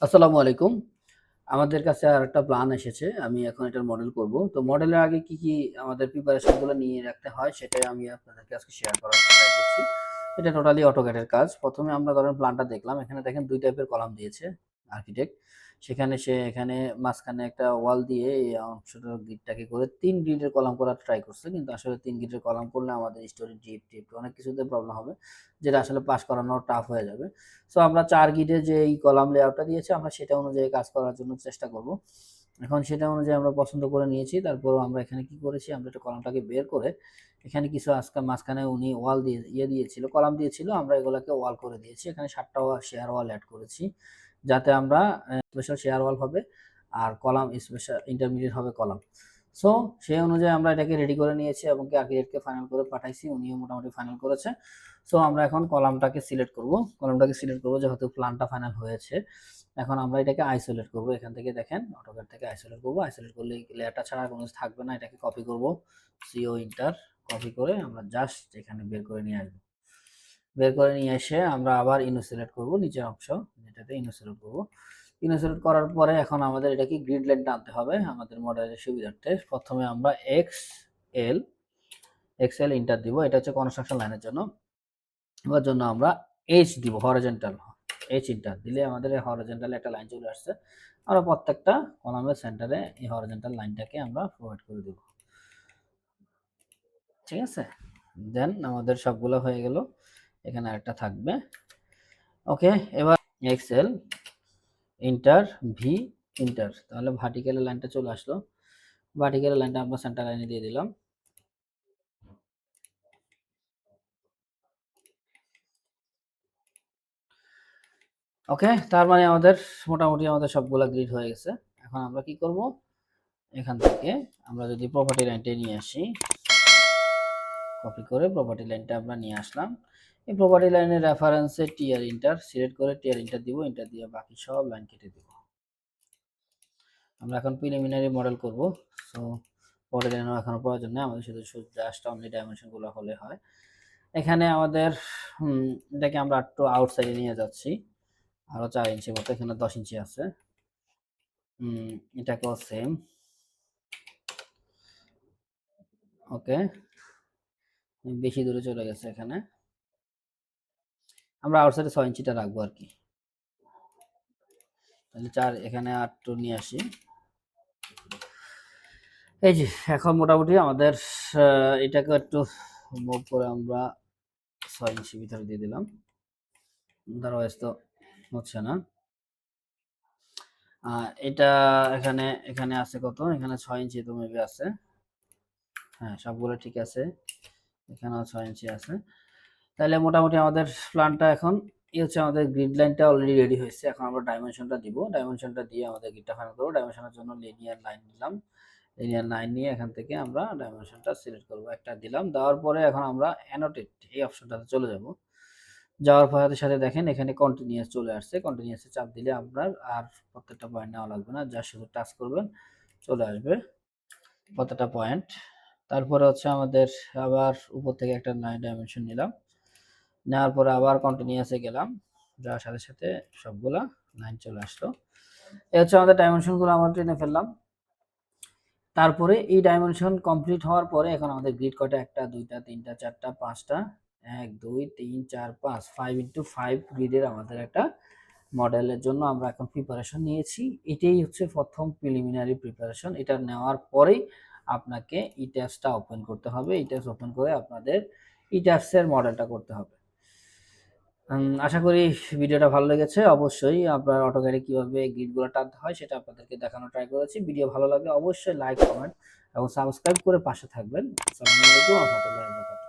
আসসালামু আলাইকুম। আমাদের কাছে আরেকটা প্ল্যান এসেছে। আমি এখন এটার মডেল করব। তো মডেলের আগে কি আমাদের প্রিপারেশন গুলো নিয়ে রাখতে হয় সেটাই আমি আপনাদেরকে আজকে শেয়ার করার ট্রাই করছি। এটা টোটালি AutoCAD এর কাজ। ১ম এ আমরা ধরেন প্ল্যানটা দেখলাম। এখানে দেখেন ২ টাইপের কলাম দিয়েছে আর্কিটেক্ট। সেখানে সে এখানে মাঝখানে একটা ওয়াল দিয়ে এই অংশটার গ্রিডটাকে করে ৩ গ্রিডের কলাম করার ট্রাই করছে। কিন্তু আসলে ৩ গ্রিডের কলাম করলে আমাদের স্টোরি ডিপ অনেক কিছুতে প্রবলেম হবে। যেটা আসলে পাস করানো টাফ হয়ে যাবে। সো আমরা ৪ গিটে যে এই কলাম লেআউটটা দিয়েছে আমরা সেটা অনুযায়ী কাজ করার জন্য চেষ্টা করব। এখন সেটা অনুযায়ী আমরা পছন্দ করে নিয়েছি। তারপরও আমরা এখানে কি করেছি, আমরা একটা কলামটাকে বের করে এখানে কিছু আজকে মাঝখানে উনি ওয়াল দিয়ে দিয়েছিল, কলাম দিয়েছিল। আমরা এগুলাকে ওয়াল করে দিয়েছি। এখানে ৭ টা শেয়ার ওয়াল এড করেছি। যাতে আমরা স্পেশাল শেয়ার ওয়াল হবে আর কলাম স্পেশাল ইন্টারমিডিয়েট হবে কলাম। সো সেই অনুযায়ী আমরা এটাকে রেডি করে নিয়েছি এবং কি আর্কিটেক্টকে ফাইনাল করে পাঠাইছি। উনিও মোটামুটি ফাইনাল করেছে। সো আমরা এখন কলামটাকে সিলেক্ট করব। কলামটাকে সিলেক্ট করব যেহেতু প্ল্যানটা ফাইনাল হয়েছে। এখন আমরা এটাকে আইসোলেট করব। এখান থেকে দেখেন AutoCAD থেকে আইসোলেট করব। আইসোলেট করলে লেয়ারটা ছাড়া কোনো কিছু থাকবে না। এটাকে কপি করব। CO ইন্টার কপি করে আমরা জাস্ট এখানে বের করে নিয়ে আসব। বের করে নিয়ে এসে আমরা আবার ইনোসিলেট করব নিচের অংশ, যেটাতে ইনোসিলেট করব। ইনোসিলেট করার পরে এখন আমাদের এটাকে গ্রিড লাইন টানতে হবে আমাদের মডেলের সুবিধার্থে। প্রথমে আমরা এক্সএল ইন্টার দিব। এটা হচ্ছে কনস্ট্রাকশন লাইনের জন্য। এবার জন্য আমরা এইচ দিব, হরিজন্টাল এইচ ইন্টার দিলে আমাদের এই হরিজন্টাল একটা লাইন চলে আসছে। আমরা প্রত্যেকটা কলামের সেন্টারে এই হরিজন্টাল লাইনটাকে আমরা প্রোভাইড করে দেব। ঠিক আছে, দেন আমাদের সবগুলো হয়ে গেল। এখানে আরেকটা থাকবে। ওকে, এবার এক্সএল ইন্টার ভি ইন্টার, তাহলে ভার্টিক্যাল লাইনটা চলে আসলো। ভার্টিক্যাল লাইনটা আমরা সেন্টার লাইনে দিয়ে দিলাম। ওকে, তার মানে আমাদের মোটামুটি আমাদের সবগুলা গ্রিড হয়ে গেছে। এখন আমরা কি করব, এখান থেকে আমরা যদি প্রপার্টি লাইনটা নিয়ে আসি, কপি করে প্রপার্টি লাইনটা আমরা নিয়ে আসলাম। এই প্রপার্টি লাইনের রেফারেন্সে টিআর ইন্টার সিলেক্ট করে টিআর ইন্টার দিব। ইন্টার দিয়ে বাকি সব লাইন কেটে দিব। আমরা এখন প্রিলিমিনারি মডেল করব। সো প্রপার্টি লাইনের এখনো প্রয়োজন নেই, আমাদের শুধু জাস্ট অনলি ডাইমেনশনগুলো হলে হয়। এখানে আমাদের এটাকে আমরা একটু আউটসাইডে নিয়ে যাচ্ছি, আরো 4 ইঞ্চি মতো। এখানে 10 ইঞ্চি আছে। এটাকেও সেম। ওকে, বেশি দূরে চলে গেছে। এখানে আমরা আউটসাইডে 6 ইঞ্চিটা রাখবো আর কি। তাহলে 4 এখানে 8 নিয়ে আসি। এই যে এখন মোটামুটি আমাদের এটাকে একটু মুভ করে আমরা 6 ইঞ্চি ভিতরে দিয়ে দিলাম। আদারওয়াইজ তো হচ্ছে না। এটা এখানে এখানে আছে কত, এখানে 6 ইঞ্চি তো মেবি আছে। হ্যাঁ, সবগুলো ঠিক আছে। এখানেও 6 ইঞ্চি আছে। তাহলে মোটামুটি আমাদের প্ল্যানটা এখন এই হচ্ছে, আমাদের গ্রিড লাইনটা অলরেডি রেডি হয়েছে। এখন আমরা ডাইমেনশনটা দিব। ডাইমেনশনটা দিয়ে আমাদের গ্রিডটা ফাইনাল করব। ডাইমেনশনের জন্য লিনিয়ার লাইন নিলাম। লিনিয়ার লাইন নিয়ে এখান থেকে আমরা ডাইমেনশনটা সিলেক্ট করব। একটা দিলাম। দেওয়ার পরে এখন আমরা অ্যানোটেট এই অপশনটাতে চলে যাব। যাওয়ার সাথে সাথে দেখেন এখানে কন্টিনিউয়াস চলে আসছে। কন্টিনিউয়াসে চাপ দিলে আপনার আর প্রত্যেকটা পয়েন্ট নেওয়া লাগবে না, যা শুধু টাচ করবেন চলে আসবে প্রত্যেকটা পয়েন্ট। তারপরে হচ্ছে আমাদের আবার উপর থেকে একটা লাইন ডাইমেনশন নিলাম। নেওয়ার পরে আবার কন্টিনিউয়াসে গেলাম, যাওয়ার সাথে সাথে সবগুলা লাইন চলে আসলো। এই হচ্ছে আমাদের ডাইমেনশনগুলো আমরা টেনে ফেললাম। তারপরে এই ডাইমেনশন কমপ্লিট হওয়ার পরে এখন আমাদের গ্রিড কয়টা, 1টা 2টা 3টা 4টা 5টা, 1 2 3 4 5 5x5 গ্রিডের আমাদের একটা মডেলের জন্য আমরা এখন প্রিপারেশন নিয়েছি। এটাই হচ্ছে প্রথম প্রিলিমিনারি প্রিপারেশন। এটা নেওয়ার পরেই আপনাকে ইট্যাপসটা ওপেন করতে হবে। ইট্যাপস ওপেন করে আপনাদের ইট্যাপসের মডেলটা করতে হবে। আশা করি ভিডিওটা ভালো লেগেছে। অবশ্যই আপনার AutoCAD-এ কিভাবে গ্রিডগুলো টানতে হয় সেটা আপনাদেরকে দেখানোর ট্রাই করেছি। ভিডিও ভালো লাগলে অবশ্যই লাইক, কমেন্ট এবং সাবস্ক্রাইব করে পাশে থাকবেন। আসসালামু আলাইকুম ওয়া রাহমাতুল্লাহি ওয়া বারাকাতুহু।